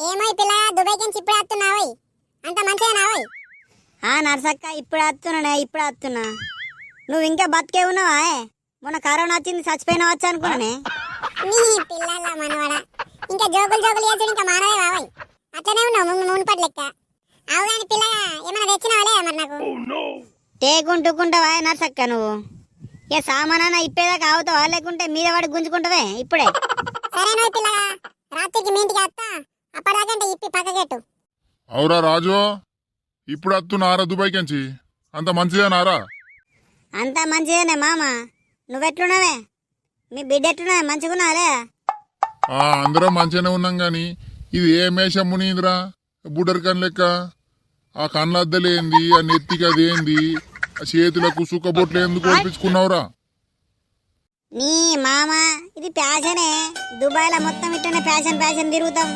ఏమో ఈ పిల్ల దుబాయ్కి నుంచి ఇప్పుడు వస్తున్నావు అంత మంచిగానావోయ్. నర్సక్క ఇప్పుడు వస్తున్నా. నువ్వు ఇంకా బతికే ఉన్నావా? మొన్న కరోనా వచ్చింది చచ్చిపోయినా వచ్చా అనుకున్నానే. నీ పిల్లల మనవడ ఇంకా జోకులు చేసుడు ఇంకా మానవే బాబాయ్. అట్లనే ఉన్నావు మునుపటి లెక్క. అవు కానీ పిల్లగా ఏమైనా తెచ్చినావా మరి నాకు? టేకుంటుకుంటావా నర్సక్క నువ్వు? ఇక సామానా ఇప్పేదాకా అవుతావా, లేకుంటే మీద వాడి గుంజుకుంటావే ఇప్పుడే? సరేనా పిల్లగా, రాత్రికి మీ ఇంటికి వస్తా. అప్పటిదాకంటే ఇప్పి పక్కకెట్టు. అవురా రాజు, ఇప్పుడు వస్తున్నారా దుబాయ్కించి? అంత మంచిదేనారా? అంతా మంచిదేనే మామ. నువ్వెట్లున్నావే? మీ బిడ్డ ఎట్లున్నావే? మంచిగున్నావే? అందరం మంచిగానే ఉన్నాం గాని ఇది ఏ మేషం మునిందిరా బుడ్డర్ కన్ లెక్క. ఆ కళ్ళద్దలేంది, ఆ నెత్తికి అదేంది, ఆ చేతులకు సుక్కబొట్లు ఎందుకు ఒప్పించుకున్నావురా? నీ మామ ఇది ఫ్యాషనే. దుబాయ్లో మొత్తం ఇట్టనే ఫ్యాషన్ తిరుగుతాం.